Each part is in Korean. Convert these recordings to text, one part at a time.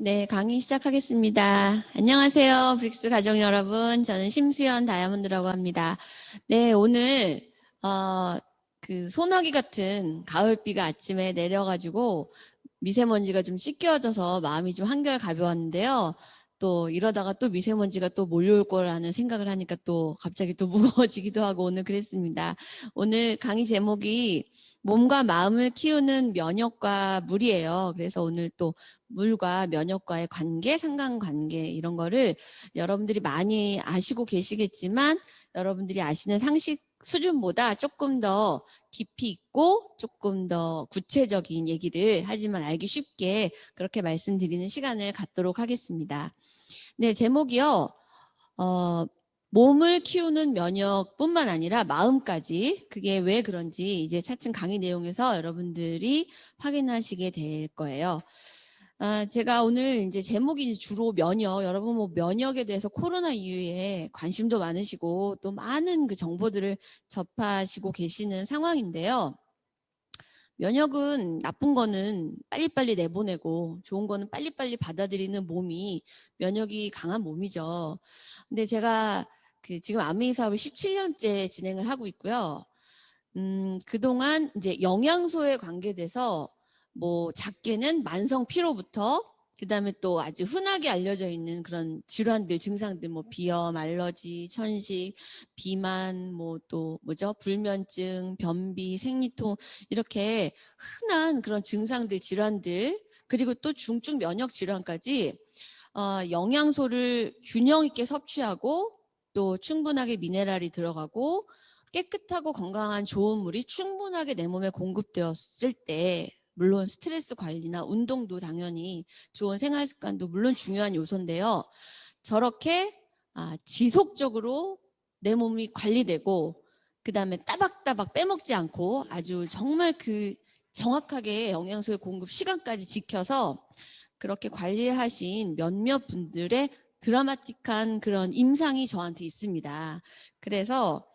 네, 강의 시작하겠습니다. 안녕하세요, 브릭스 가족 여러분. 저는 심수연 다이아몬드라고 합니다. 네, 오늘 소나기 같은 가을비가 아침에 내려가지고 미세먼지가 좀 씻겨져서 마음이 좀 한결 가벼웠는데요. 또 이러다가 또 미세먼지가 또 몰려올 거라는 생각을 하니까 또 갑자기 또 무거워지기도 하고 오늘 그랬습니다. 오늘 강의 제목이 몸과 마음을 키우는 면역과 물이에요. 그래서 오늘 또 물과 면역과의 관계, 상관관계 이런 거를 여러분들이 많이 아시고 계시겠지만 여러분들이 아시는 상식 수준보다 조금 더 깊이 있고 조금 더 구체적인 얘기를 하지만 알기 쉽게 그렇게 말씀드리는 시간을 갖도록 하겠습니다. 네, 제목이요. 몸을 키우는 면역뿐만 아니라 마음까지, 그게 왜 그런지 이제 차츰 강의 내용에서 여러분들이 확인하시게 될 거예요. 제가 오늘 이제 제목이 주로 면역, 여러분 뭐 면역에 대해서 코로나 이후에 관심도 많으시고 또 많은 그 정보들을 접하시고 계시는 상황인데요. 면역은 나쁜 거는 빨리빨리 내보내고 좋은 거는 빨리빨리 받아들이는 몸이 면역이 강한 몸이죠. 근데 제가 지금 안메이 사업을 17년째 진행을 하고 있고요. 그동안 이제 영양소에 관계돼서 뭐 작게는 만성 피로부터 그다음에 또 아주 흔하게 알려져 있는 그런 질환들, 증상들, 뭐 비염, 알러지, 천식, 비만, 뭐 또 뭐죠? 불면증, 변비, 생리통 이렇게 흔한 그런 증상들, 질환들 그리고 또 중증 면역 질환까지 영양소를 균형 있게 섭취하고 또 충분하게 미네랄이 들어가고 깨끗하고 건강한 좋은 물이 충분하게 내 몸에 공급되었을 때 물론 스트레스 관리나 운동도 당연히 좋은 생활 습관도 물론 중요한 요소인데요. 저렇게 지속적으로 내 몸이 관리되고 그다음에 따박따박 빼먹지 않고 아주 정말 정확하게 영양소의 공급 시간까지 지켜서 그렇게 관리하신 몇몇 분들의 드라마틱한 그런 임상이 저한테 있습니다. 그래서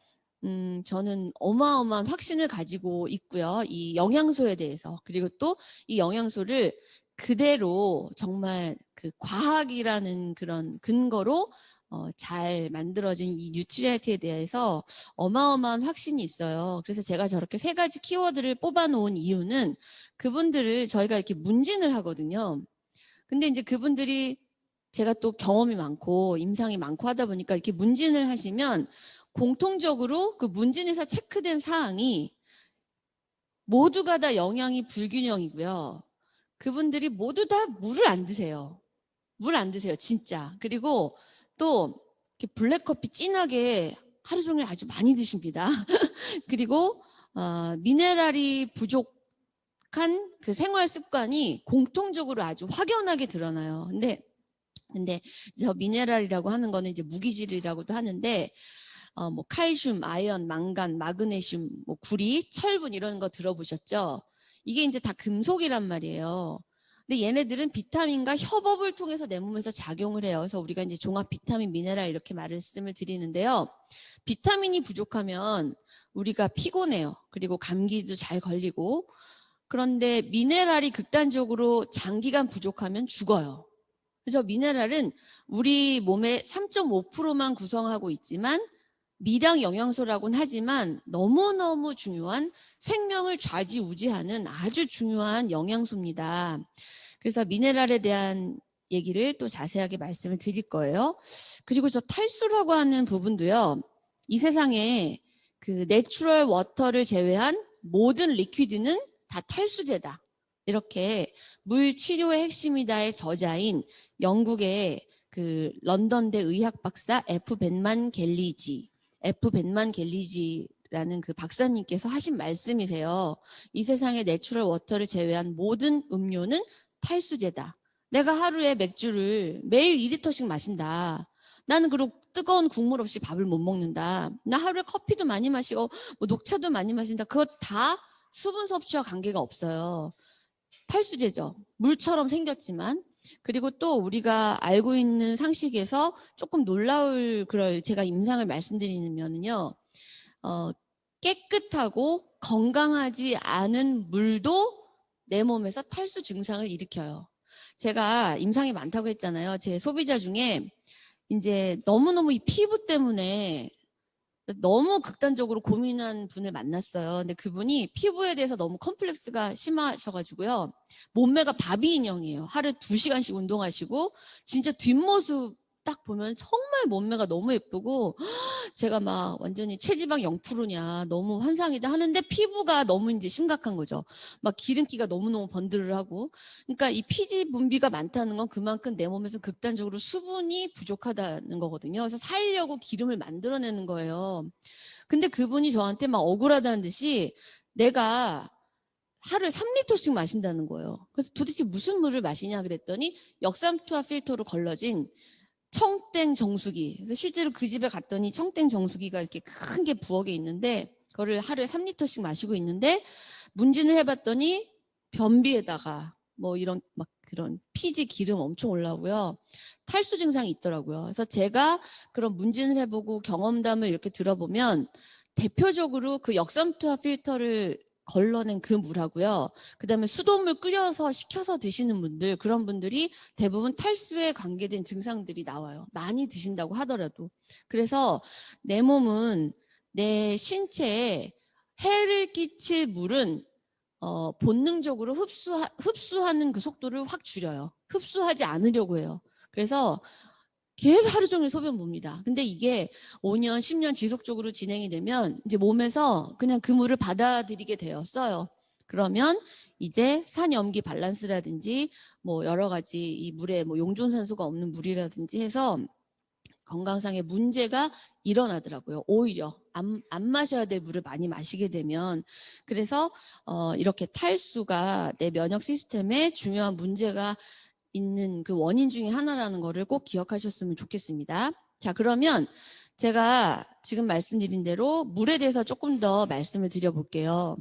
저는 어마어마한 확신을 가지고 있고요. 이 영양소에 대해서. 그리고 또 이 영양소를 그대로 정말 그 과학이라는 그런 근거로 잘 만들어진 이 뉴트리아티에 대해서 어마어마한 확신이 있어요. 그래서 제가 저렇게 3가지 키워드를 뽑아놓은 이유는 그분들을 저희가 이렇게 문진을 하거든요. 근데 이제 그분들이 제가 또 경험이 많고 임상이 많고 하다 보니까 이렇게 문진을 하시면 공통적으로 그 문진에서 체크된 사항이 모두가 다 영양이 불균형이고요. 그분들이 모두 다 물을 안 드세요. 물 안 드세요, 진짜. 그리고 또 이렇게 블랙커피 진하게 하루 종일 아주 많이 드십니다. 그리고 미네랄이 부족한 그 생활 습관이 공통적으로 아주 확연하게 드러나요. 근데 저 미네랄이라고 하는 거는 이제 무기질이라고도 하는데 뭐 칼슘, 아연, 망간, 마그네슘, 뭐 구리, 철분 이런 거 들어보셨죠? 이게 이제 다 금속이란 말이에요. 근데 얘네들은 비타민과 협업을 통해서 내 몸에서 작용을 해요. 그래서 우리가 이제 종합 비타민, 미네랄 이렇게 말씀을 드리는데요. 비타민이 부족하면 우리가 피곤해요. 그리고 감기도 잘 걸리고. 그런데 미네랄이 극단적으로 장기간 부족하면 죽어요. 그래서 미네랄은 우리 몸의 3.5%만 구성하고 있지만 미량 영양소라고는 하지만 너무너무 중요한 생명을 좌지우지하는 아주 중요한 영양소입니다. 그래서 미네랄에 대한 얘기를 또 자세하게 말씀을 드릴 거예요. 그리고 저 탈수라고 하는 부분도요. 이 세상에 그 내추럴 워터를 제외한 모든 리퀴드는 다 탈수제다. 이렇게 물 치료의 핵심이다의 저자인 영국의 그 런던대 의학 박사 F 벤만 갤리지라는 그 박사님께서 하신 말씀이세요. 이 세상의 내추럴 워터를 제외한 모든 음료는 탈수제다. 내가 하루에 맥주를 매일 2리터씩 마신다. 나는 그리고 뜨거운 국물 없이 밥을 못 먹는다. 나 하루에 커피도 많이 마시고 뭐 녹차도 많이 마신다. 그거 다 수분 섭취와 관계가 없어요. 탈수제죠. 물처럼 생겼지만. 그리고 또 우리가 알고 있는 상식에서 조금 놀라울 그럴 제가 임상을 말씀드리면은요. 깨끗하고 건강하지 않은 물도 내 몸에서 탈수 증상을 일으켜요. 제가 임상이 많다고 했잖아요. 제 소비자 중에 이제 너무너무 이 피부 때문에 너무 극단적으로 고민한 분을 만났어요. 근데 그분이 피부에 대해서 너무 컴플렉스가 심하셔가지고요. 몸매가 바비 인형이에요. 하루에 2시간씩 운동하시고 진짜 뒷모습 딱 보면 정말 몸매가 너무 예쁘고 제가 막 완전히 체지방 0%냐 너무 환상이다 하는데 피부가 너무 이제 심각한 거죠. 막 기름기가 너무너무 번들하고. 그러니까 이 피지 분비가 많다는 건 그만큼 내 몸에서 극단적으로 수분이 부족하다는 거거든요. 그래서 살려고 기름을 만들어내는 거예요. 근데 그분이 저한테 막 억울하다는 듯이 내가 하루에 3리터씩 마신다는 거예요. 그래서 도대체 무슨 물을 마시냐 그랬더니 역삼투압 필터로 걸러진 청땡 정수기. 그래서 실제로 그 집에 갔더니 청땡 정수기가 이렇게 큰 게 부엌에 있는데 그거를 하루에 3리터씩 마시고 있는데 문진을 해봤더니 변비에다가 뭐 이런 막 그런 피지 기름 엄청 올라오고요. 탈수 증상이 있더라고요. 그래서 제가 그런 문진을 해보고 경험담을 이렇게 들어보면 대표적으로 그 역삼투압 필터를 걸러낸 그 물하고요. 그다음에 수돗물 끓여서 식혀서 드시는 분들, 그런 분들이 대부분 탈수에 관계된 증상들이 나와요. 많이 드신다고 하더라도. 그래서 내 몸은 내 신체에 해를 끼칠 물은 본능적으로 흡수하는 그 속도를 확 줄여요. 흡수하지 않으려고 해요. 그래서 계속 하루 종일 소변 봅니다. 근데 이게 5년, 10년 지속적으로 진행이 되면 이제 몸에서 그냥 그 물을 받아들이게 되었어요. 그러면 이제 산염기 밸런스라든지 뭐 여러 가지 이 물에 뭐 용존산소가 없는 물이라든지 해서 건강상의 문제가 일어나더라고요. 오히려 안 마셔야 될 물을 많이 마시게 되면. 그래서 이렇게 탈수가 내 면역 시스템에 중요한 문제가 있는 그 원인 중에 하나라는 거를 꼭 기억하셨으면 좋겠습니다. 자, 그러면 제가 지금 말씀드린 대로 물에 대해서 조금 더 말씀을 드려볼게요.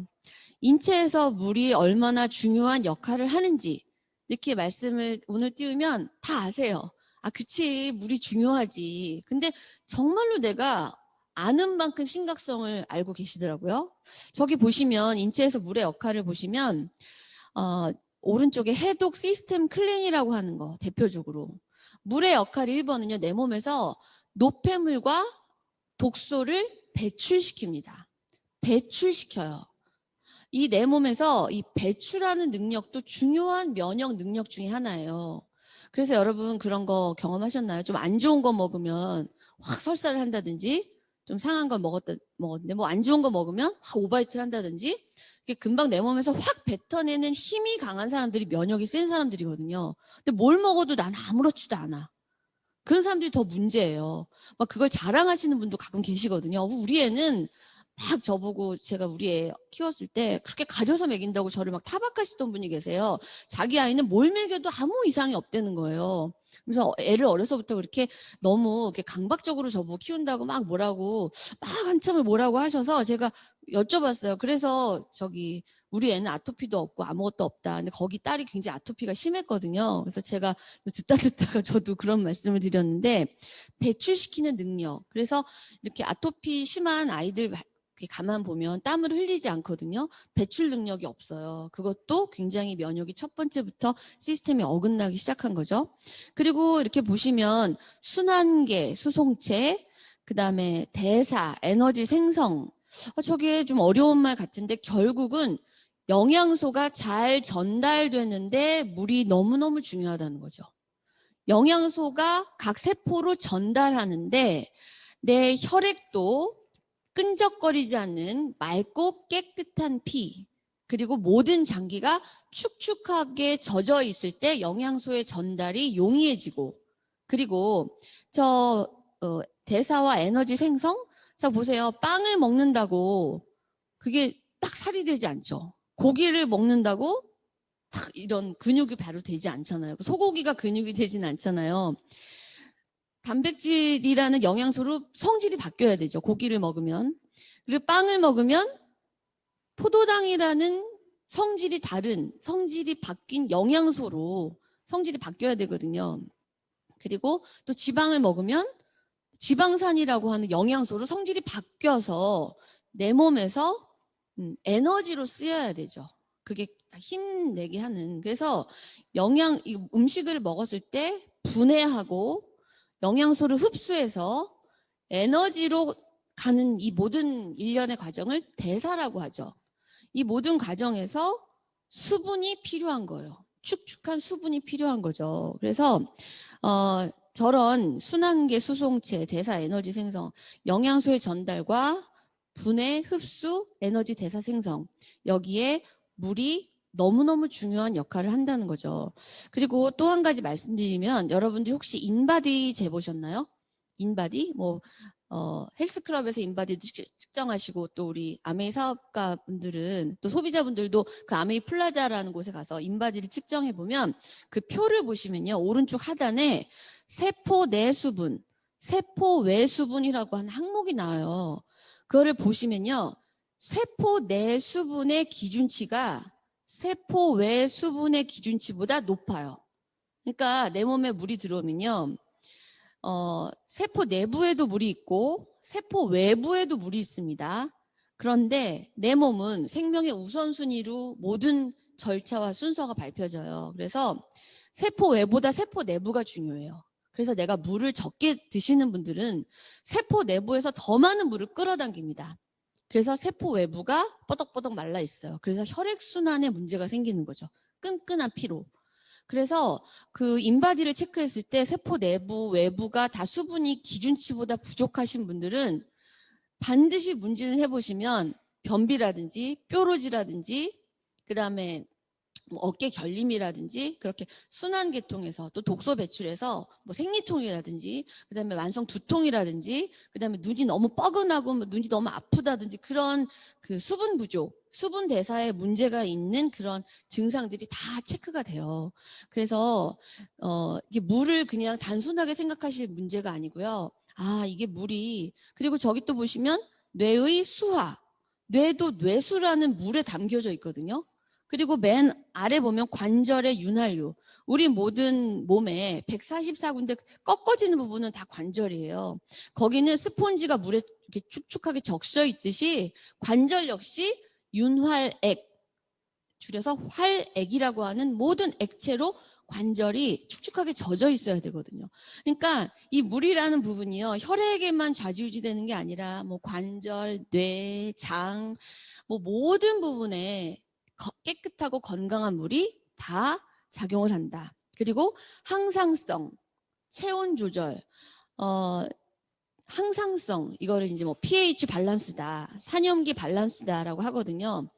인체에서 물이 얼마나 중요한 역할을 하는지 이렇게 말씀을 오늘 띄우면 다 아세요. 아, 그치, 물이 중요하지. 근데 정말로 내가 아는 만큼 심각성을 알고 계시더라고요. 저기 보시면 인체에서 물의 역할을 보시면 오른쪽에 해독 시스템 클린이라고 하는 거 대표적으로. 물의 역할 1번은요. 내 몸에서 노폐물과 독소를 배출시킵니다. 배출시켜요. 이 내 몸에서 이 배출하는 능력도 중요한 면역 능력 중에 하나예요. 그래서 여러분 그런 거 경험하셨나요? 좀 안 좋은 거 먹으면 확 설사를 한다든지 좀 상한 걸 먹었는데 뭐 안 좋은 거 먹으면 확 오바이트를 한다든지 이게 금방 내 몸에서 확 뱉어내는 힘이 강한 사람들이 면역이 센 사람들이거든요. 근데 뭘 먹어도 난 아무렇지도 않아. 그런 사람들이 더 문제예요. 막 그걸 자랑하시는 분도 가끔 계시거든요. 우리 애는 막 저보고 제가 우리 애 키웠을 때 그렇게 가려서 먹인다고 저를 막 타박하시던 분이 계세요. 자기 아이는 뭘 먹여도 아무 이상이 없다는 거예요. 그래서 애를 어려서부터 그렇게 너무 이렇게 강박적으로 저보고 키운다고 막 뭐라고 막 한참을 뭐라고 하셔서 제가 여쭤봤어요. 그래서 우리 애는 아토피도 없고 아무것도 없다. 근데 거기 딸이 굉장히 아토피가 심했거든요. 그래서 제가 듣다가 저도 그런 말씀을 드렸는데 배출시키는 능력. 그래서 이렇게 아토피 심한 아이들 가만 보면 땀을 흘리지 않거든요. 배출 능력이 없어요. 그것도 굉장히 면역이 첫 번째부터 시스템이 어긋나기 시작한 거죠. 그리고 이렇게 보시면 순환계, 수송체, 그다음에 대사, 에너지 생성. 저게 좀 어려운 말 같은데 결국은 영양소가 잘 전달되는데 물이 너무너무 중요하다는 거죠. 영양소가 각 세포로 전달하는데 내 혈액도 끈적거리지 않는 맑고 깨끗한 피, 그리고 모든 장기가 축축하게 젖어 있을 때 영양소의 전달이 용이해지고, 그리고 대사와 에너지 생성? 자, 보세요. 빵을 먹는다고 그게 딱 살이 되지 않죠. 고기를 먹는다고 딱 이런 근육이 바로 되지 않잖아요. 소고기가 근육이 되진 않잖아요. 단백질이라는 영양소로 성질이 바뀌어야 되죠. 고기를 먹으면. 그리고 빵을 먹으면 포도당이라는 성질이 바뀐 영양소로 성질이 바뀌어야 되거든요. 그리고 또 지방을 먹으면 지방산이라고 하는 영양소로 성질이 바뀌어서 내 몸에서 에너지로 쓰여야 되죠. 그게 힘내게 하는. 그래서 음식을 먹었을 때 분해하고 영양소를 흡수해서 에너지로 가는 이 모든 일련의 과정을 대사라고 하죠. 이 모든 과정에서 수분이 필요한 거예요. 축축한 수분이 필요한 거죠. 그래서 저런 순환계 수송체, 대사 에너지 생성, 영양소의 전달과 분해, 흡수, 에너지 대사 생성, 여기에 물이 너무너무 중요한 역할을 한다는 거죠. 그리고 또 한 가지 말씀드리면, 여러분들 혹시 인바디 재보셨나요? 인바디? 헬스클럽에서 인바디도 측정하시고, 또 우리 아메이 사업가 분들은, 또 소비자분들도 그 아메이 플라자라는 곳에 가서 인바디를 측정해 보면, 그 표를 보시면요, 오른쪽 하단에 세포 내 수분, 세포 외 수분이라고 하는 항목이 나와요. 그거를 보시면요, 세포 내 수분의 기준치가 세포 외 수분의 기준치보다 높아요. 그러니까 내 몸에 물이 들어오면요, 세포 내부에도 물이 있고 세포 외부에도 물이 있습니다. 그런데 내 몸은 생명의 우선순위로 모든 절차와 순서가 밟혀져요. 그래서 세포 외보다 세포 내부가 중요해요. 그래서 내가 물을 적게 드시는 분들은 세포 내부에서 더 많은 물을 끌어당깁니다. 그래서 세포 외부가 뻐덕뻐덕 말라 있어요. 그래서 혈액순환에 문제가 생기는 거죠. 끈끈한 피로. 그래서 그 인바디를 체크했을 때 세포 내부, 외부가 다 수분이 기준치보다 부족하신 분들은 반드시 문진을 해보시면 변비라든지 뾰루지라든지 그다음에 어깨 결림이라든지 그렇게 순환계통에서 또 독소 배출해서 생리통이라든지 그다음에 만성 두통이라든지 그다음에 눈이 너무 뻐근하고 눈이 너무 아프다든지 그런 그 수분 부족, 수분 대사에 문제가 있는 그런 증상들이 다 체크가 돼요. 그래서 이게 물을 그냥 단순하게 생각하실 문제가 아니고요. 아, 이게 물이 그리고 저기 또 보시면 뇌의 수화, 뇌도 뇌수라는 물에 담겨져 있거든요. 그리고 맨 아래 보면 관절의 윤활유. 우리 모든 몸에 144군데 꺾어지는 부분은 다 관절이에요. 거기는 스폰지가 물에 이렇게 축축하게 적셔 있듯이 관절 역시 윤활액, 줄여서 활액이라고 하는 모든 액체로 관절이 축축하게 젖어 있어야 되거든요. 그러니까 이 물이라는 부분이요, 혈액에만 좌지우지되는 게 아니라 관절, 뇌, 장, 모든 부분에 깨끗하고 건강한 물이 다 작용을 한다. 그리고 항상성, 체온 조절, 항상성, 이거를 이제 pH 밸런스다, 산염기 밸런스다라고 하거든요.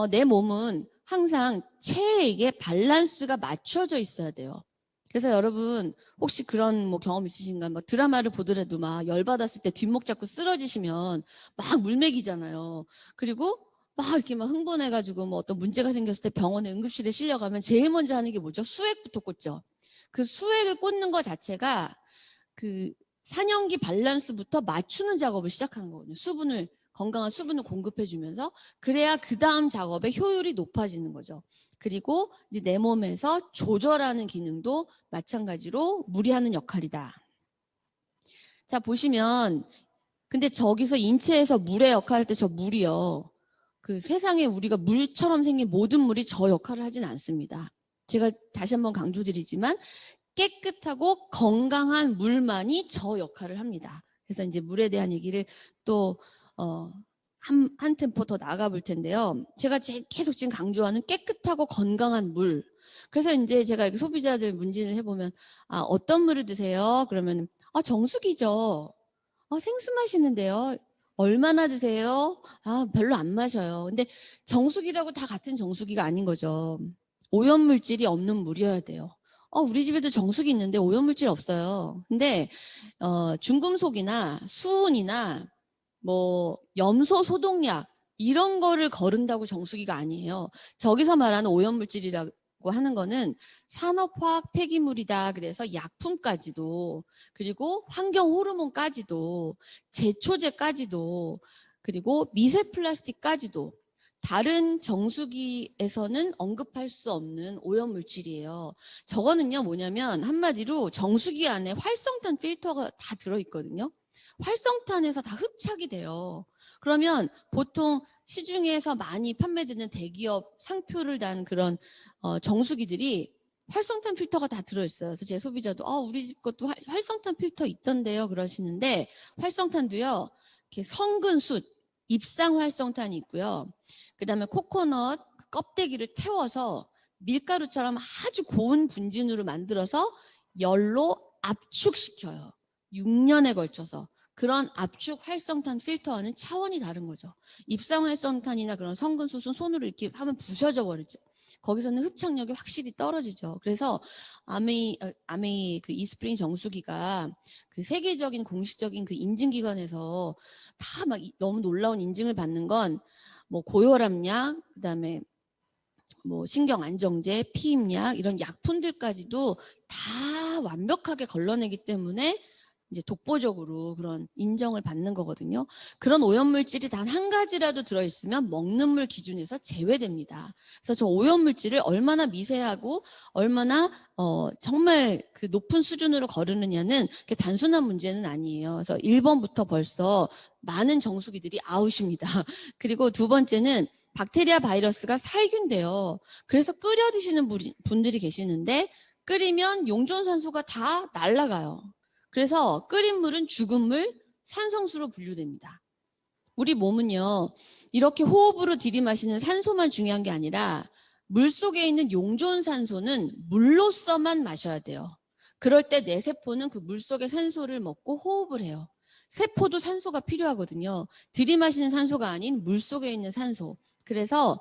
내 몸은 항상 체액의 밸런스가 맞춰져 있어야 돼요. 그래서 여러분 혹시 그런 경험 있으신가요? 드라마를 보더라도 열받았을 때 뒷목 잡고 쓰러지시면 막 물먹이잖아요. 그리고 막 이렇게 흥분해가지고 어떤 문제가 생겼을 때 병원에 응급실에 실려가면 제일 먼저 하는 게 뭐죠? 수액부터 꽂죠. 그 수액을 꽂는 것 자체가 그 산염기 밸런스부터 맞추는 작업을 시작하는 거거든요. 건강한 수분을 공급해주면서 그래야 그 다음 작업의 효율이 높아지는 거죠. 그리고 이제 내 몸에서 조절하는 기능도 마찬가지로 물이 하는 역할이다. 자, 보시면 근데 저기서 인체에서 물의 역할을 할 때 저 물이요, 그 세상에 우리가 물처럼 생긴 모든 물이 저 역할을 하진 않습니다. 제가 다시 한번 강조드리지만 깨끗하고 건강한 물만이 저 역할을 합니다. 그래서 이제 물에 대한 얘기를 또 한 템포 더 나가 볼 텐데요. 제가 계속 지금 강조하는 깨끗하고 건강한 물. 그래서 이제 제가 소비자들 문진을 해보면 어떤 물을 드세요? 그러면 정수기죠. 생수 마시는데요. 얼마나 드세요? 별로 안 마셔요. 근데 정수기라고 다 같은 정수기가 아닌 거죠. 오염물질이 없는 물이어야 돼요. 우리 집에도 정수기 있는데 오염물질 없어요. 근데 중금속이나 수은이나 염소 소독약 이런 거를 거른다고 정수기가 아니에요. 저기서 말하는 오염물질이라고 하는 거는 산업화학 폐기물이다. 그래서 약품까지도, 그리고 환경 호르몬까지도, 제초제까지도, 그리고 미세 플라스틱까지도 다른 정수기에서는 언급할 수 없는 오염물질이에요. 저거는요 뭐냐면 한마디로 정수기 안에 활성탄 필터가 다 들어있거든요. 활성탄에서 다 흡착이 돼요. 그러면 보통 시중에서 많이 판매되는 대기업 상표를 단 그런 정수기들이 활성탄 필터가 다 들어있어요. 그래서 제 소비자도 우리 집 것도 활성탄 필터 있던데요 그러시는데, 활성탄도요 이렇게 성근숯, 입상 활성탄이 있고요. 그 다음에 코코넛 껍데기를 태워서 밀가루처럼 아주 고운 분진으로 만들어서 열로 압축시켜요. 6년에 걸쳐서. 그런 압축 활성탄 필터와는 차원이 다른 거죠. 입상 활성탄이나 그런 성근숯은 손으로 이렇게 하면 부셔져 버리죠. 거기서는 흡착력이 확실히 떨어지죠. 그래서 아메이 그 이스프링 정수기가 그 세계적인 공식적인 그 인증기관에서 다 막 너무 놀라운 인증을 받는 건 뭐 고혈압약, 그다음에 뭐 신경안정제, 피임약 이런 약품들까지도 다 완벽하게 걸러내기 때문에 이제 독보적으로 그런 인정을 받는 거거든요. 그런 오염물질이 단 한 가지라도 들어있으면 먹는 물 기준에서 제외됩니다. 그래서 저 오염물질을 얼마나 미세하고 얼마나 정말 그 높은 수준으로 거르느냐는 그게 단순한 문제는 아니에요. 그래서 1번부터 벌써 많은 정수기들이 아웃입니다. 그리고 두 번째는 박테리아 바이러스가 살균돼요. 그래서 끓여 드시는 분들이 계시는데 끓이면 용존산소가 다 날아가요. 그래서 끓인 물은 죽은 물, 산성수로 분류됩니다. 우리 몸은요, 이렇게 호흡으로 들이마시는 산소만 중요한 게 아니라 물속에 있는 용존산소는 물로서만 마셔야 돼요. 그럴 때 내 세포는 그 물속의 산소를 먹고 호흡을 해요. 세포도 산소가 필요하거든요. 들이마시는 산소가 아닌 물속에 있는 산소. 그래서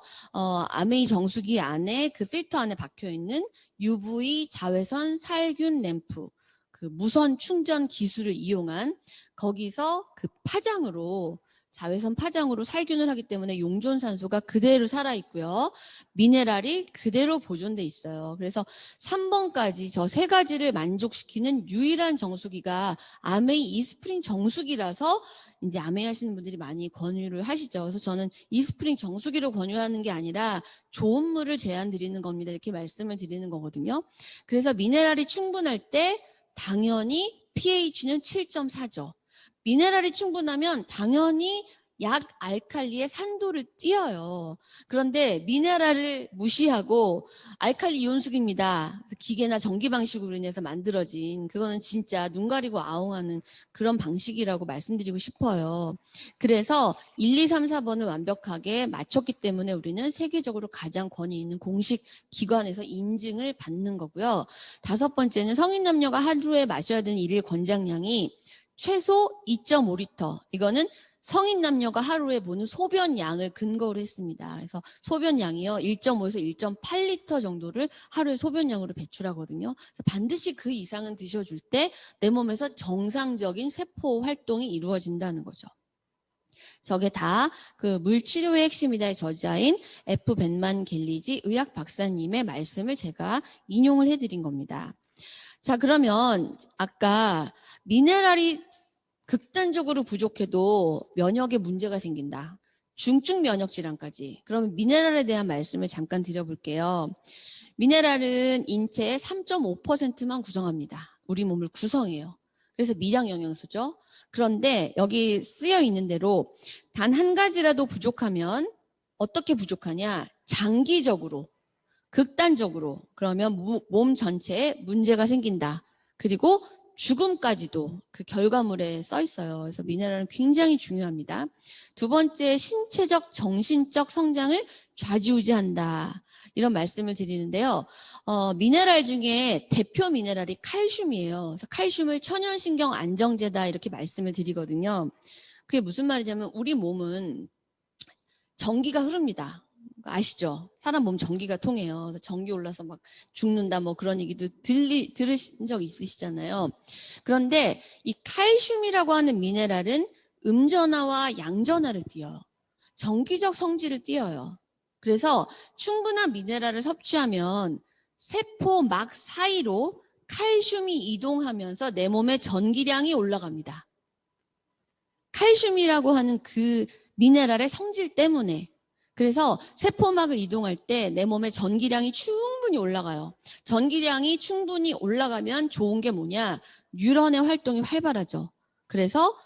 아메이 정수기 안에 그 필터 안에 박혀있는 UV 자외선 살균 램프, 그 무선 충전 기술을 이용한 거기서 그 파장으로 자외선 파장으로 살균을 하기 때문에 용존산소가 그대로 살아있고요. 미네랄이 그대로 보존돼 있어요. 그래서 3번까지 저 세 가지를 만족시키는 유일한 정수기가 아메이 이스프링 정수기라서 이제 아메이 하시는 분들이 많이 권유를 하시죠. 그래서 저는 이스프링 정수기로 권유하는 게 아니라 좋은 물을 제안 드리는 겁니다. 이렇게 말씀을 드리는 거거든요. 그래서 미네랄이 충분할 때 당연히 pH는 7.4죠. 미네랄이 충분하면 당연히 약 알칼리의 산도를 띄어요. 그런데 미네랄을 무시하고 알칼리 이온수기입니다. 기계나 전기 방식으로 인해서 만들어진, 그거는 진짜 눈 가리고 아웅하는 그런 방식이라고 말씀드리고 싶어요. 그래서 1, 2, 3, 4번을 완벽하게 맞췄기 때문에 우리는 세계적으로 가장 권위 있는 공식 기관에서 인증을 받는 거고요. 5번째는 성인 남녀가 하루에 마셔야 되는 일일 권장량이 최소 2.5리터. 이거는 성인 남녀가 하루에 보는 소변 양을 근거로 했습니다. 그래서 소변 양이요 1.5에서 1.8리터 정도를 하루에 소변 양으로 배출하거든요. 그래서 반드시 그 이상은 드셔줄 때 내 몸에서 정상적인 세포 활동이 이루어진다는 거죠. 저게 다 그 물치료의 핵심이다의 저자인 F. 벤만 갤리지 의학 박사님의 말씀을 제가 인용을 해드린 겁니다. 자, 그러면 아까 미네랄이 극단적으로 부족해도 면역에 문제가 생긴다. 중증 면역 질환까지. 그러면 미네랄에 대한 말씀을 잠깐 드려볼게요. 미네랄은 인체의 3.5%만 구성합니다. 우리 몸을 구성해요. 그래서 미량 영양소죠. 그런데 여기 쓰여 있는 대로 단 한 가지라도 부족하면 어떻게 부족하냐? 장기적으로, 극단적으로. 그러면 몸 전체에 문제가 생긴다. 그리고 죽음까지도 그 결과물에 써 있어요. 그래서 미네랄은 굉장히 중요합니다. 두 번째, 신체적, 정신적 성장을 좌지우지한다. 이런 말씀을 드리는데요. 미네랄 중에 대표 미네랄이 칼슘이에요. 그래서 칼슘을 천연신경 안정제다 이렇게 말씀을 드리거든요. 그게 무슨 말이냐면 우리 몸은 전기가 흐릅니다. 아시죠? 사람 몸 전기가 통해요. 전기 올라서 막 죽는다 뭐 그런 얘기도 들으신 적 있으시잖아요. 그런데 이 칼슘이라고 하는 미네랄은 음전화와 양전화를 띄어요. 전기적 성질을 띄어요. 그래서 충분한 미네랄을 섭취하면 세포막 사이로 칼슘이 이동하면서 내 몸의 전기량이 올라갑니다. 칼슘이라고 하는 그 미네랄의 성질 때문에. 그래서 세포막을 이동할 때 내 몸의 전기량이 충분히 올라가요. 전기량이 충분히 올라가면 좋은 게 뭐냐? 뉴런의 활동이 활발하죠. 그래서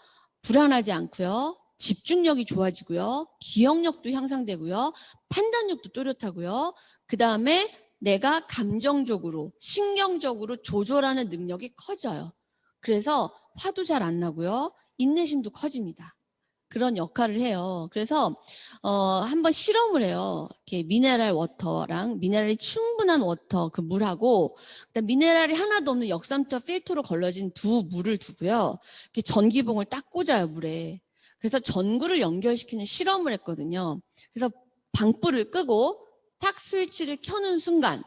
불안하지 않고요. 집중력이 좋아지고요. 기억력도 향상되고요. 판단력도 또렷하고요. 그 다음에 내가 감정적으로, 신경적으로 조절하는 능력이 커져요. 그래서 화도 잘 안 나고요. 인내심도 커집니다. 그런 역할을 해요. 그래서 한번 실험을 해요. 이렇게 미네랄 워터랑 미네랄이 충분한 워터 그 물하고 그다음 미네랄이 하나도 없는 역삼투와 필터로 걸러진 두 물을 두고요. 이렇게 전기봉을 딱 꽂아요 물에. 그래서 전구를 연결시키는 실험을 했거든요. 그래서 방불을 끄고 탁 스위치를 켜는 순간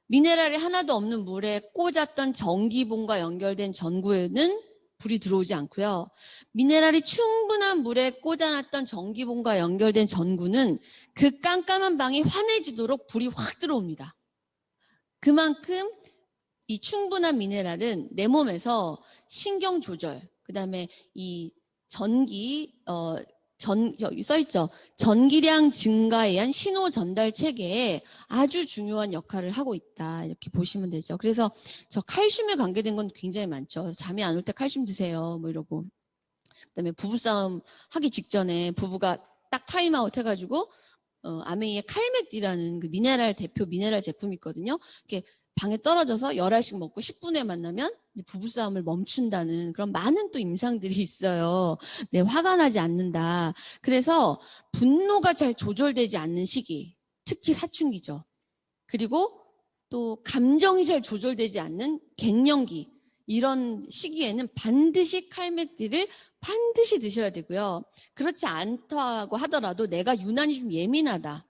미네랄이 하나도 없는 물에 꽂았던 전기봉과 연결된 전구에는 불이 들어오지 않고요. 미네랄이 충분한 물에 꽂아놨던 전기봉과 연결된 전구는 그 깜깜한 방이 환해지도록 불이 확 들어옵니다. 그만큼 이 충분한 미네랄은 내 몸에서 신경 조절, 그 다음에 이 여기 써있죠. 전기량 증가에 의한 신호 전달 체계에 아주 중요한 역할을 하고 있다. 이렇게 보시면 되죠. 그래서 저 칼슘에 관계된 건 굉장히 많죠. 잠이 안 올 때 칼슘 드세요. 뭐 이러고. 그다음에 부부싸움 하기 직전에 부부가 딱 타임아웃 해가지고 아메이의 칼맥디라는 그 미네랄 대표 미네랄 제품이 있거든요. 이렇게 방에 떨어져서 11알씩 먹고 10분에 만나면 이제 부부싸움을 멈춘다는 그런 많은 또 임상들이 있어요. 네, 화가 나지 않는다. 그래서 분노가 잘 조절되지 않는 시기, 특히 사춘기죠. 그리고 또 감정이 잘 조절되지 않는 갱년기, 이런 시기에는 반드시 칼맥디를 반드시 드셔야 되고요. 그렇지 않다고 하더라도 내가 유난히 좀 예민하다.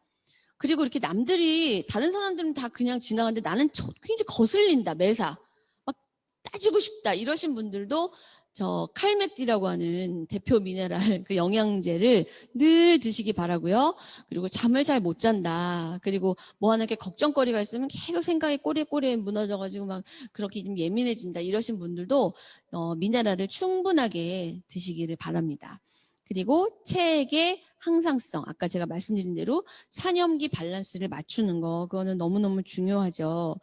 그리고 이렇게 남들이 다른 사람들은 다 그냥 지나가는데 나는 굉장히 거슬린다. 매사. 막 따지고 싶다. 이러신 분들도 저 칼맥디라고 하는 대표 미네랄 그 영양제를 늘 드시기 바라고요. 그리고 잠을 잘 못 잔다. 그리고 뭐 하나 이렇게 걱정거리가 있으면 계속 생각이 꼬리에 무너져가지고 막 그렇게 좀 예민해진다. 이러신 분들도 미네랄을 충분하게 드시기를 바랍니다. 그리고 체액의 항상성, 아까 제가 말씀드린 대로 산염기 밸런스를 맞추는 거, 그거는 너무너무 중요하죠.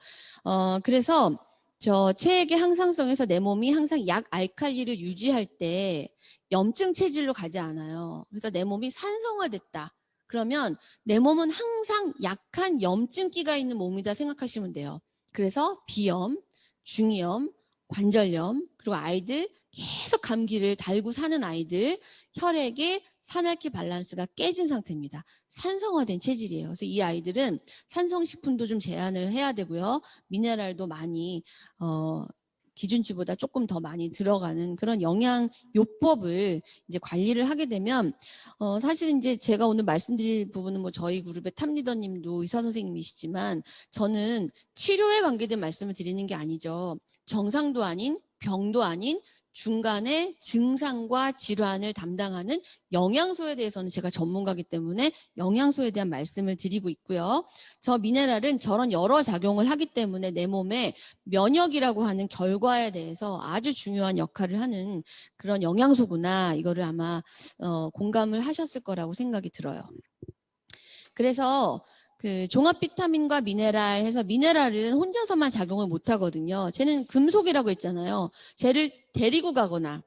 그래서 저 체액의 항상성에서 내 몸이 항상 약 알칼리를 유지할 때 염증 체질로 가지 않아요. 그래서 내 몸이 산성화됐다. 그러면 내 몸은 항상 약한 염증기가 있는 몸이다 생각하시면 돼요. 그래서 비염, 중이염, 관절염, 그리고 아이들 계속 감기를 달고 사는 아이들, 혈액의 산알키 밸런스가 깨진 상태입니다. 산성화된 체질이에요. 그래서 이 아이들은 산성식품도 좀 제한을 해야 되고요. 미네랄도 많이 기준치보다 조금 더 많이 들어가는 그런 영양요법을 이제 관리를 하게 되면 사실 이제 제가 오늘 말씀드릴 부분은 뭐 저희 그룹의 탑리더님도 의사 선생님이시지만 저는 치료에 관계된 말씀을 드리는 게 아니죠. 정상도 아닌 병도 아닌 중간에 증상과 질환을 담당하는 영양소에 대해서는 제가 전문가이기 때문에 영양소에 대한 말씀을 드리고 있고요. 저 미네랄은 저런 여러 작용을 하기 때문에 내 몸에 면역이라고 하는 결과에 대해서 아주 중요한 역할을 하는 그런 영양소구나, 이거를 아마 공감을 하셨을 거라고 생각이 들어요. 그래서 그 종합 비타민과 미네랄 해서 미네랄은 혼자서만 작용을 못 하거든요. 쟤는 금속이라고 했잖아요. 쟤를 데리고 가거나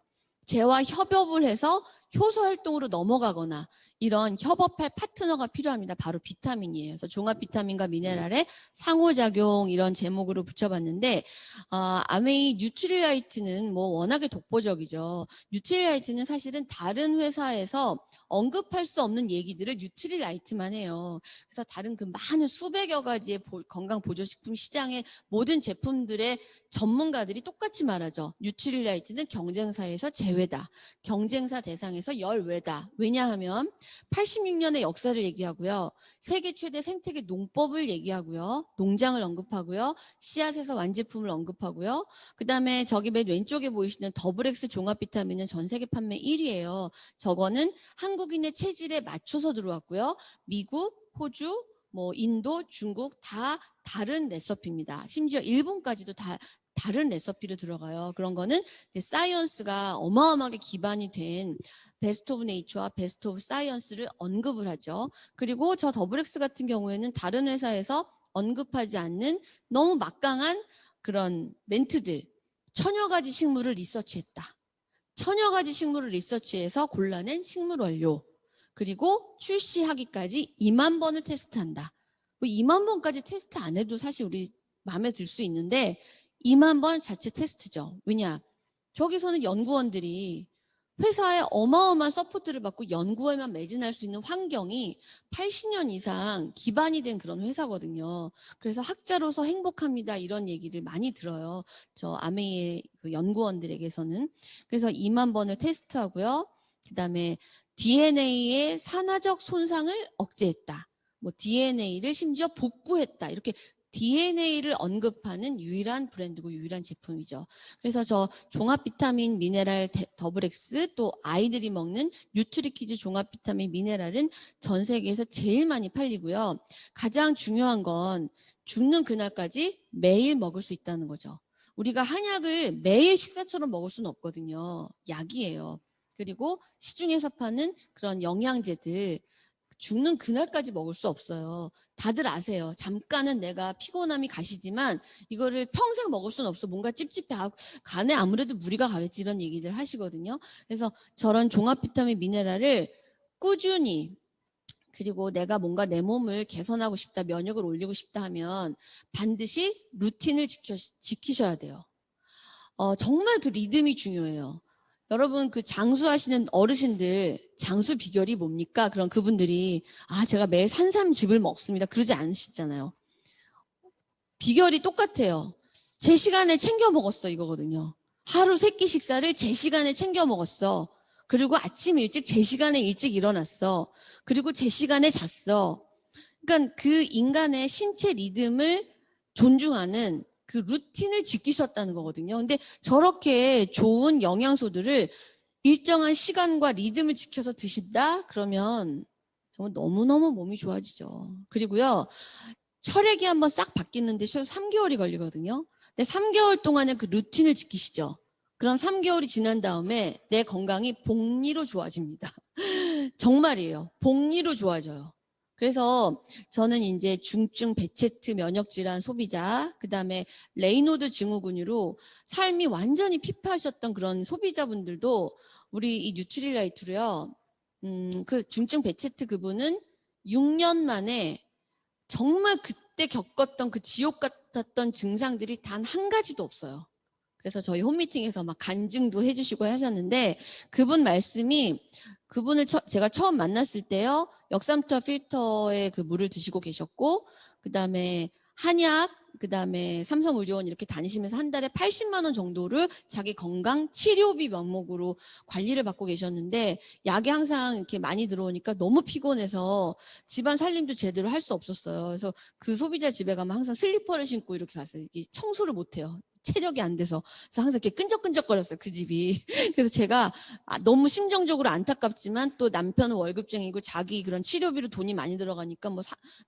쟤와 협업을 해서 효소 활동으로 넘어가거나 이런 협업할 파트너가 필요합니다. 바로 비타민이에요. 그래서 종합 비타민과 미네랄의 상호작용, 이런 제목으로 붙여봤는데 아메이 뉴트리라이트는 뭐 워낙에 독보적이죠. 뉴트리라이트는 사실은 다른 회사에서 언급할 수 없는 얘기들을 뉴트리라이트만 해요. 그래서 다른 그 많은 수백여 가지의 건강보조식품 시장의 모든 제품들의 전문가들이 똑같이 말하죠. 뉴트리라이트는 경쟁사에서 제외다. 경쟁사 대상에서 열외다. 왜냐하면 86년의 역사를 얘기하고요. 세계 최대 생태계 농법을 얘기하고요. 농장을 언급하고요. 씨앗에서 완제품을 언급하고요. 그 다음에 저기 맨 왼쪽에 보이시는 더블엑스 종합 비타민은 전 세계 판매 1위예요. 저거는 한국인의 체질에 맞춰서 들어왔고요. 미국, 호주, 뭐 인도, 중국 다 다른 레시피입니다. 심지어 일본까지도 다 다른 레시피로 들어가요. 그런 거는 사이언스가 어마어마하게 기반이 된 베스트 오브 네이처와 베스트 오브 사이언스를 언급을 하죠. 그리고 저 더블엑스 같은 경우에는 다른 회사에서 언급하지 않는 너무 막강한 그런 멘트들, 천여 가지 식물을 리서치했다. 천여 가지 식물을 리서치해서 골라낸 식물 원료. 그리고 출시하기까지 2만 번을 테스트한다. 뭐 2만 번까지 테스트 안 해도 사실 우리 마음에 들 수 있는데 2만 번 자체 테스트죠. 왜냐? 저기서는 연구원들이 회사에 어마어마한 서포트를 받고 연구에만 매진할 수 있는 환경이 80년 이상 기반이 된 그런 회사거든요. 그래서 학자로서 행복합니다. 이런 얘기를 많이 들어요. 저 아메이의 그 연구원들에게서는. 그래서 2만 번을 테스트하고요. 그다음에 DNA의 산화적 손상을 억제했다. 뭐 DNA를 심지어 복구했다. 이렇게 DNA를 언급하는 유일한 브랜드고 유일한 제품이죠. 그래서 저 종합 비타민 미네랄 더블 X 또 아이들이 먹는 뉴트리키즈 종합 비타민 미네랄은 전 세계에서 제일 많이 팔리고요. 가장 중요한 건 죽는 그날까지 매일 먹을 수 있다는 거죠. 우리가 한약을 매일 식사처럼 먹을 수는 없거든요. 약이에요. 그리고 시중에서 파는 그런 영양제들 죽는 그날까지 먹을 수 없어요. 다들 아세요. 잠깐은 내가 피곤함이 가시지만 이거를 평생 먹을 수는 없어. 뭔가 찝찝해. 간에 아무래도 무리가 가겠지 이런 얘기들 하시거든요. 그래서 저런 종합 비타민 미네랄을 꾸준히 그리고 내가 뭔가 내 몸을 개선하고 싶다, 면역을 올리고 싶다 하면 반드시 루틴을 지키셔야 돼요. 정말 그 리듬이 중요해요. 여러분 그 장수하시는 어르신들 장수 비결이 뭡니까? 그럼 그분들이 제가 매일 산삼즙을 먹습니다. 그러지 않으시잖아요. 비결이 똑같아요. 제 시간에 챙겨 먹었어 이거거든요. 하루 3끼 식사를 제 시간에 챙겨 먹었어. 그리고 아침 일찍 제 시간에 일찍 일어났어. 그리고 제 시간에 잤어. 그러니까 그 인간의 신체 리듬을 존중하는 그 루틴을 지키셨다는 거거든요. 근데 저렇게 좋은 영양소들을 일정한 시간과 리듬을 지켜서 드신다? 그러면 정말 너무너무 몸이 좋아지죠. 그리고요, 혈액이 한번 싹 바뀌는데 최소 3개월이 걸리거든요. 근데 3개월 동안에 그 루틴을 지키시죠. 그럼 3개월이 지난 다음에 내 건강이 복리로 좋아집니다. 정말이에요. 복리로 좋아져요. 그래서 저는 이제 중증 배체트 면역질환 소비자, 그 다음에 레이노드 증후군으로 삶이 완전히 피폐하셨던 그런 소비자분들도 우리 이 뉴트릴라이트로요, 그 중증 배체트 그분은 6년 만에 정말 그때 겪었던 그 지옥 같았던 증상들이 단 한 가지도 없어요. 그래서 저희 홈미팅에서 막 간증도 해주시고 하셨는데 그분 말씀이 그분을 제가 처음 만났을 때요. 역삼투압 필터의 그 물을 드시고 계셨고 그다음에 한약 그다음에 삼성의료원 이렇게 다니시면서 한 달에 80만 원 정도를 자기 건강 치료비 명목으로 관리를 받고 계셨는데 약이 항상 이렇게 많이 들어오니까 너무 피곤해서 집안 살림도 제대로 할 수 없었어요. 그래서 그 소비자 집에 가면 항상 슬리퍼를 신고 이렇게 갔어요. 이게 청소를 못 해요. 체력이 안 돼서. 그래서 항상 이렇게 끈적끈적거렸어요, 그 집이. 그래서 제가 너무 심정적으로 안타깝지만 또 남편은 월급쟁이고 자기 그런 치료비로 돈이 많이 들어가니까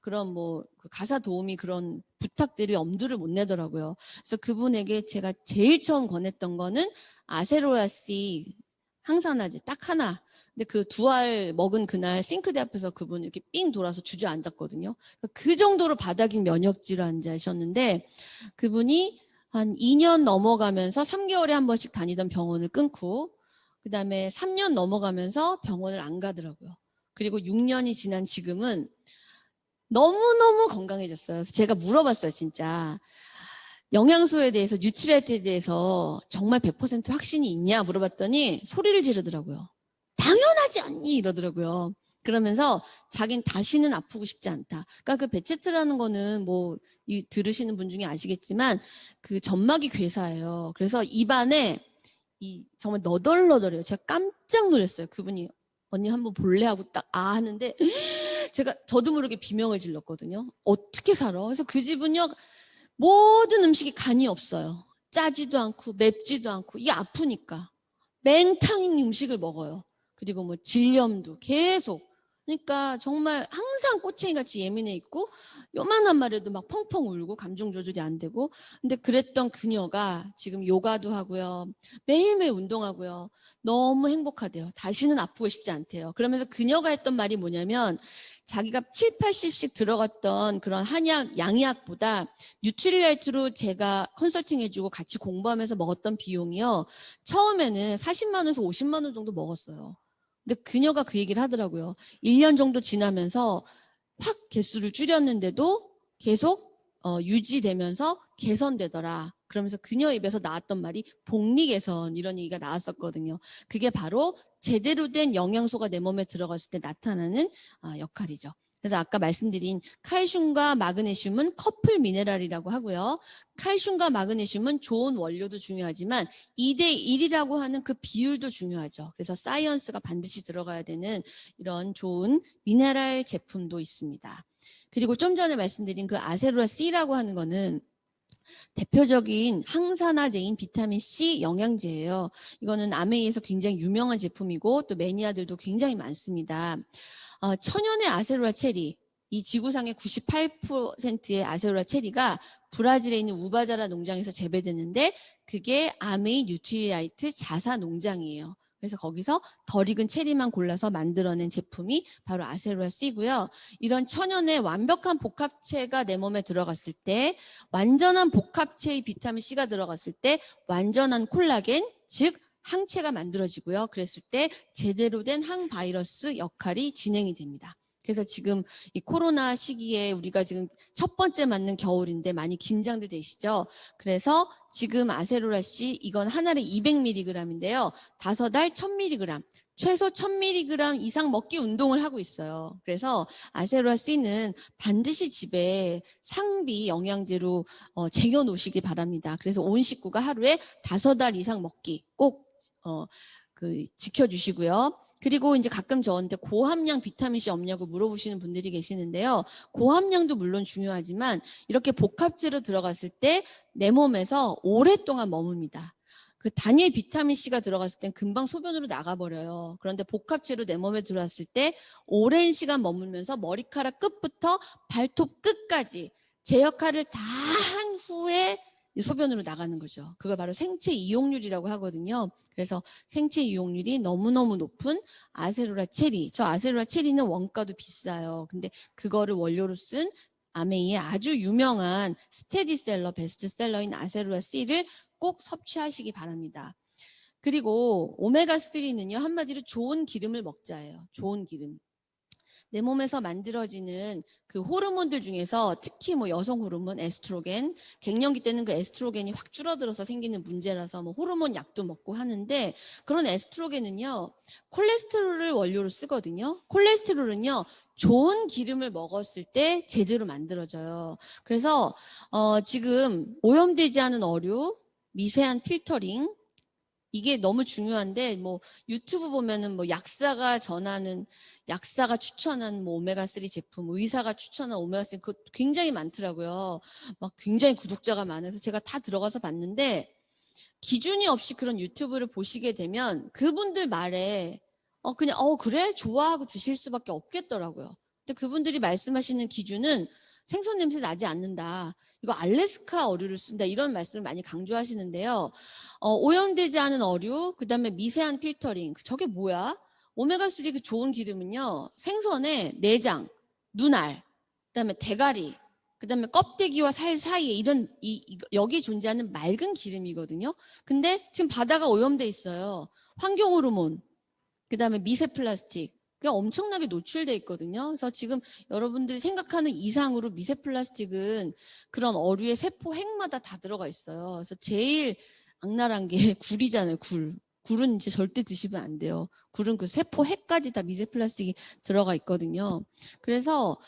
그런 그 가사 도우미 그런 부탁들이 엄두를 못 내더라고요. 그래서 그분에게 제가 제일 처음 권했던 거는 아세로라씨 항산화제 딱 하나. 근데 그 2알 먹은 그날 싱크대 앞에서 그분 이렇게 삥 돌아서 주저앉았거든요. 그 정도로 바닥인 면역질환자셨는데 그분이 한 2년 넘어가면서 3개월에 한 번씩 다니던 병원을 끊고 그다음에 3년 넘어가면서 병원을 안 가더라고요. 그리고 6년이 지난 지금은 너무너무 건강해졌어요. 제가 물어봤어요, 진짜. 영양소에 대해서, 뉴트리아트에 대해서 정말 100% 확신이 있냐 물어봤더니 소리를 지르더라고요. 당연하지 않니? 이러더라고요. 그러면서 자긴 다시는 아프고 싶지 않다. 그러니까 그 배체트라는 거는 들으시는 분 중에 아시겠지만 그 점막이 괴사예요. 그래서 입안에 정말 너덜너덜해요. 제가 깜짝 놀랐어요. 그분이 언니 한번 볼래 하고 딱 하는데 제가 저도 모르게 비명을 질렀거든요. 어떻게 살아? 그래서 그 집은요 모든 음식이 간이 없어요. 짜지도 않고 맵지도 않고 이게 아프니까 맹탕인 음식을 먹어요. 그리고 뭐 질염도 계속. 그러니까 정말 항상 꼬챙이같이 예민해 있고 요만한 말에도 막 펑펑 울고 감정 조절이 안 되고 근데 그랬던 그녀가 지금 요가도 하고요. 매일매일 운동하고요. 너무 행복하대요. 다시는 아프고 싶지 않대요. 그러면서 그녀가 했던 말이 뭐냐면 자기가 7, 80씩 들어갔던 그런 한약, 양약보다 뉴트리라이트로 제가 컨설팅 해주고 같이 공부하면서 먹었던 비용이요. 처음에는 40만 원에서 50만 원 정도 먹었어요. 근데 그녀가 그 얘기를 하더라고요. 1년 정도 지나면서 확 개수를 줄였는데도 계속 유지되면서 개선되더라. 그러면서 그녀 입에서 나왔던 말이 복리 개선 이런 얘기가 나왔었거든요. 그게 바로 제대로 된 영양소가 내 몸에 들어갔을 때 나타나는 역할이죠. 그래서 아까 말씀드린 칼슘과 마그네슘은 커플 미네랄이라고 하고요. 칼슘과 마그네슘은 좋은 원료도 중요하지만 2대1이라고 하는 그 비율도 중요하죠. 그래서 사이언스가 반드시 들어가야 되는 이런 좋은 미네랄 제품도 있습니다. 그리고 좀 전에 말씀드린 그 아세루라 C라고 하는 거는 대표적인 항산화제인 비타민 C 영양제예요. 이거는 아메이에서 굉장히 유명한 제품이고 또 매니아들도 굉장히 많습니다. 천연의 아세루라 체리, 이 지구상의 98%의 아세루라 체리가 브라질에 있는 우바자라 농장에서 재배되는데 그게 아메이 뉴트리라이트 자사 농장이에요. 그래서 거기서 덜 익은 체리만 골라서 만들어낸 제품이 바로 아세루라 C고요. 이런 천연의 완벽한 복합체가 내 몸에 들어갔을 때 완전한 복합체의 비타민 C가 들어갔을 때 완전한 콜라겐, 즉 항체가 만들어지고요. 그랬을 때 제대로 된 항바이러스 역할이 진행이 됩니다. 그래서 지금 이 코로나 시기에 우리가 지금 첫 번째 맞는 겨울인데 많이 긴장들 되시죠? 그래서 지금 아세루라 C 이건 한 알에 200mg인데요. 5알 1000mg, 최소 1000mg 이상 먹기 운동을 하고 있어요. 그래서 아세루라 C는 반드시 집에 상비 영양제로 쟁여 놓으시기 바랍니다. 그래서 온 식구가 하루에 5알 이상 먹기 꼭 지켜주시고요. 그리고 이제 가끔 저한테 고함량 비타민C 없냐고 물어보시는 분들이 계시는데요. 고함량도 물론 중요하지만 이렇게 복합제로 들어갔을 때 내 몸에서 오랫동안 머뭅니다. 그 단일 비타민C가 들어갔을 땐 금방 소변으로 나가버려요. 그런데 복합제로 내 몸에 들어왔을 때 오랜 시간 머물면서 머리카락 끝부터 발톱 끝까지 제 역할을 다 한 후에 소변으로 나가는 거죠. 그걸 바로 생체 이용률이라고 하거든요. 그래서 생체 이용률이 너무너무 높은 아세루라 체리. 저 아세루라 체리는 원가도 비싸요. 근데 그거를 원료로 쓴 아메이의 아주 유명한 스테디셀러, 베스트셀러인 아세루라 C를 꼭 섭취하시기 바랍니다. 그리고 오메가3는요. 한마디로 좋은 기름을 먹자예요. 좋은 기름. 내 몸에서 만들어지는 그 호르몬들 중에서 특히 뭐 여성 호르몬 에스트로겐, 갱년기 때는 그 에스트로겐이 확 줄어들어서 생기는 문제라서 뭐 호르몬 약도 먹고 하는데 그런 에스트로겐은요 콜레스테롤을 원료로 쓰거든요. 콜레스테롤은요 좋은 기름을 먹었을 때 제대로 만들어져요. 그래서 지금 오염되지 않은 어류, 미세한 필터링 이게 너무 중요한데 뭐 유튜브 보면은 뭐 약사가 추천한 뭐 오메가3 제품, 의사가 추천한 오메가3 그거 굉장히 많더라고요. 막 굉장히 구독자가 많아서 제가 다 들어가서 봤는데 기준이 없이 그런 유튜브를 보시게 되면 그분들 말에 그냥 그래? 좋아하고 드실 수밖에 없겠더라고요. 근데 그분들이 말씀하시는 기준은 생선 냄새 나지 않는다. 이거 알래스카 어류를 쓴다. 이런 말씀을 많이 강조하시는데요. 오염되지 않은 어류, 그 다음에 미세한 필터링. 저게 뭐야? 오메가3 그 좋은 기름은요. 생선의 내장, 눈알, 그 다음에 대가리, 그 다음에 껍데기와 살 사이에 여기 존재하는 맑은 기름이거든요. 근데 지금 바다가 오염돼 있어요. 환경 호르몬, 그 다음에 미세 플라스틱. 그냥 엄청나게 노출돼 있거든요. 그래서 지금 여러분들이 생각하는 이상으로 미세 플라스틱은 그런 어류의 세포 핵마다 다 들어가 있어요. 그래서 제일 악랄한 게 굴이잖아요. 굴은 이제 절대 드시면 안 돼요. 굴은 그 세포 핵까지 다 미세 플라스틱이 들어가 있거든요. 그래서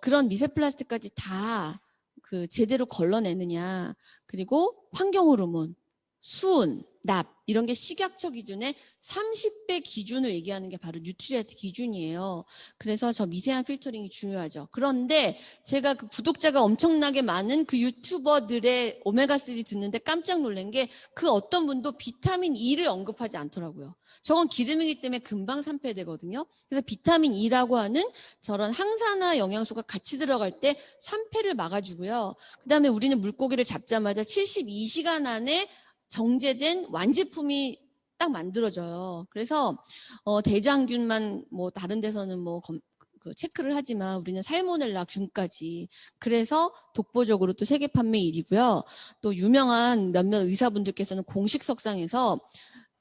그런 미세 플라스틱까지 다 그 제대로 걸러내느냐. 그리고 환경 호르몬, 수은, 납 이런 게 식약처 기준의 30배 기준을 얘기하는 게 바로 뉴트리아트 기준이에요. 그래서 저 미세한 필터링이 중요하죠. 그런데 제가 그 구독자가 엄청나게 많은 그 유튜버들의 오메가3 듣는데 깜짝 놀란 게 그 어떤 분도 비타민 E를 언급하지 않더라고요. 저건 기름이기 때문에 금방 산패되거든요. 그래서 비타민 E라고 하는 저런 항산화 영양소가 같이 들어갈 때 산패를 막아주고요. 그 다음에 우리는 물고기를 잡자마자 72시간 안에 정제된 완제품이 딱 만들어져요. 그래서 대장균만 뭐 다른 데서는 뭐 그 체크를 하지만 우리는 살모넬라 균까지. 그래서 독보적으로 또 세계 판매 1위고요. 또 유명한 몇몇 의사분들께서는 공식석상에서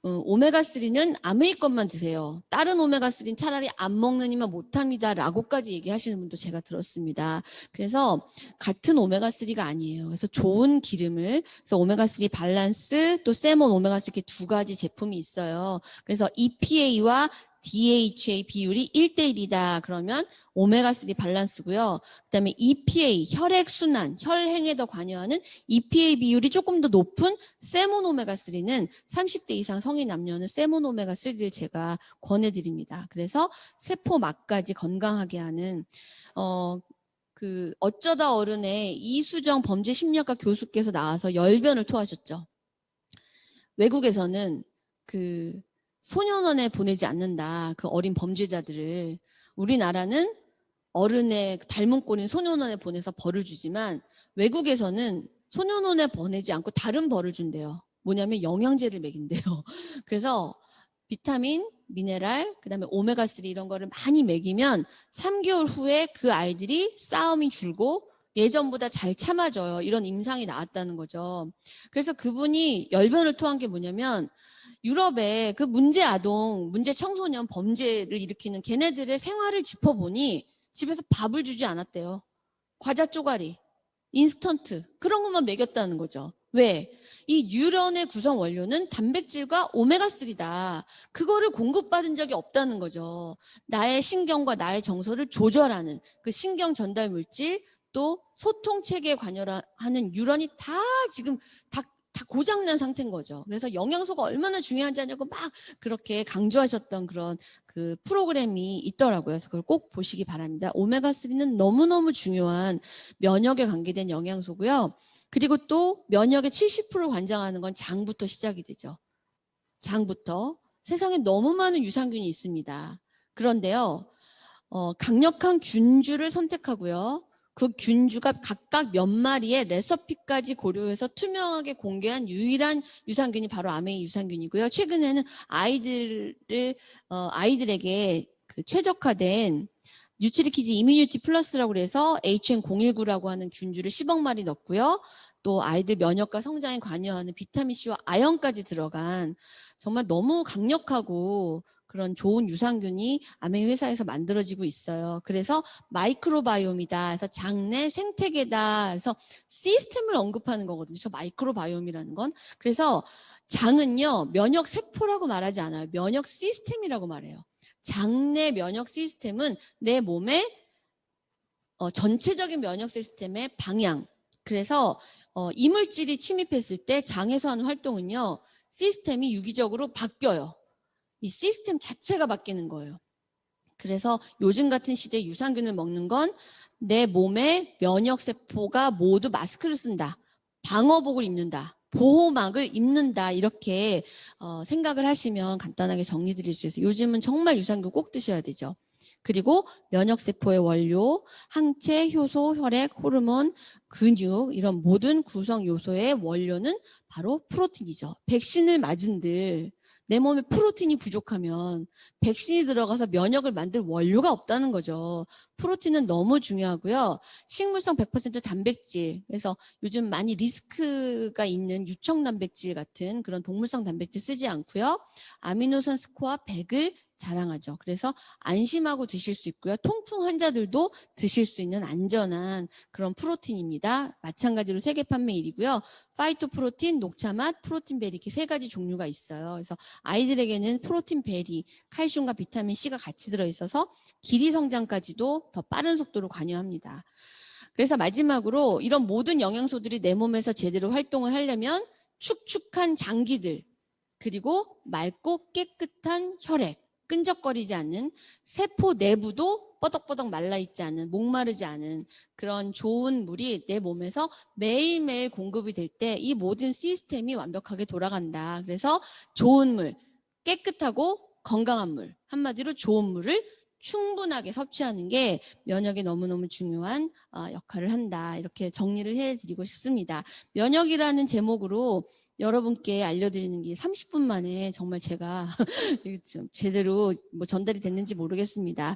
오메가3는 아메이 것만 드세요. 다른 오메가3는 차라리 안 먹느니만 못합니다. 라고까지 얘기하시는 분도 제가 들었습니다. 그래서 같은 오메가3가 아니에요. 그래서 좋은 기름을, 그래서 오메가3 밸런스, 또 세몬 오메가3 이렇게 두 가지 제품이 있어요. 그래서 EPA와 DHA 비율이 1대1이다. 그러면 오메가3 밸런스고요. 그다음에 EPA, 혈액순환, 혈행에 더 관여하는 EPA 비율이 조금 더 높은 세몬 오메가3는 30대 이상 성인 남녀는 세몬 오메가3를 제가 권해드립니다. 그래서 세포막까지 건강하게 하는 어쩌다 어른의 이수정 범죄심리학과 교수께서 나와서 열변을 토하셨죠. 외국에서는 소년원에 보내지 않는다. 그 어린 범죄자들을. 우리나라는 어른의 닮은 꼴인 소년원에 보내서 벌을 주지만 외국에서는 소년원에 보내지 않고 다른 벌을 준대요. 뭐냐면 영양제를 먹인대요. 그래서 비타민, 미네랄, 그다음에 오메가3 이런 거를 많이 먹이면 3개월 후에 그 아이들이 싸움이 줄고 예전보다 잘 참아져요. 이런 임상이 나왔다는 거죠. 그래서 그분이 열변을 토한 게 뭐냐면 유럽의 그 문제 아동, 문제 청소년 범죄를 일으키는 걔네들의 생활을 짚어보니 집에서 밥을 주지 않았대요. 과자 쪼가리, 인스턴트 그런 것만 먹였다는 거죠. 왜? 이 뉴런의 구성 원료는 단백질과 오메가3다. 그거를 공급받은 적이 없다는 거죠. 나의 신경과 나의 정서를 조절하는 그 신경 전달 물질 또 소통 체계에 관여하는 뉴런이 다 지금 다 고장난 상태인 거죠. 그래서 영양소가 얼마나 중요한지 아냐고 막 그렇게 강조하셨던 그런 그 프로그램이 있더라고요. 그래서 그걸 꼭 보시기 바랍니다. 오메가3는 너무너무 중요한 면역에 관계된 영양소고요. 그리고 또 면역의 70%를 관장하는 건 장부터 시작이 되죠. 장부터. 세상에 너무 많은 유산균이 있습니다. 그런데요, 강력한 균주를 선택하고요. 그 균주가 각각 몇 마리의 레시피까지 고려해서 투명하게 공개한 유일한 유산균이 바로 아메이 유산균이고요. 최근에는 아이들에게 그 최적화된 뉴트리키즈 이뮤니티 플러스라고 해서 HN019라고 하는 균주를 10억 마리 넣고요. 또 아이들 면역과 성장에 관여하는 비타민C와 아연까지 들어간 정말 너무 강력하고 그런 좋은 유산균이 아메이 회사에서 만들어지고 있어요. 그래서 마이크로바이옴이다. 그래서 장내 생태계다. 그래서 시스템을 언급하는 거거든요. 저 마이크로바이옴이라는 건. 그래서 장은요, 면역 세포라고 말하지 않아요. 면역 시스템이라고 말해요. 장내 면역 시스템은 내 몸의 전체적인 면역 시스템의 방향. 그래서 이물질이 침입했을 때 장에서 하는 활동은요, 시스템이 유기적으로 바뀌어요. 이 시스템 자체가 바뀌는 거예요. 그래서 요즘 같은 시대에 유산균을 먹는 건 내 몸의 면역세포가 모두 마스크를 쓴다. 방어복을 입는다. 보호막을 입는다. 이렇게 생각을 하시면 간단하게 정리 드릴 수 있어요. 요즘은 정말 유산균 꼭 드셔야 되죠. 그리고 면역세포의 원료, 항체, 효소, 혈액, 호르몬, 근육 이런 모든 구성 요소의 원료는 바로 프로틴이죠. 백신을 맞은들 내 몸에 프로틴이 부족하면 백신이 들어가서 면역을 만들 원료가 없다는 거죠. 프로틴은 너무 중요하고요. 식물성 100% 단백질. 그래서 요즘 많이 리스크가 있는 유청 단백질 같은 그런 동물성 단백질 쓰지 않고요. 아미노산 스코어 100을 자랑하죠. 그래서 안심하고 드실 수 있고요. 통풍 환자들도 드실 수 있는 안전한 그런 프로틴입니다. 마찬가지로 세계 판매 1위고요. 파이토 프로틴, 녹차맛, 프로틴 베리 이렇게 세 가지 종류가 있어요. 그래서 아이들에게는 프로틴 베리, 칼슘과 비타민 C가 같이 들어있어서 길이 성장까지도 더 빠른 속도로 관여합니다. 그래서 마지막으로 이런 모든 영양소들이 내 몸에서 제대로 활동을 하려면 축축한 장기들 그리고 맑고 깨끗한 혈액 끈적거리지 않는 세포 내부도 뻐덕뻐덕 말라있지 않은 목마르지 않은 그런 좋은 물이 내 몸에서 매일매일 공급이 될 때 이 모든 시스템이 완벽하게 돌아간다. 그래서 좋은 물, 깨끗하고 건강한 물, 한마디로 좋은 물을 충분하게 섭취하는 게 면역에 너무너무 중요한 역할을 한다. 이렇게 정리를 해드리고 싶습니다. 면역이라는 제목으로 여러분께 알려드리는 게 30분 만에 정말 제가 제대로 전달이 됐는지 모르겠습니다.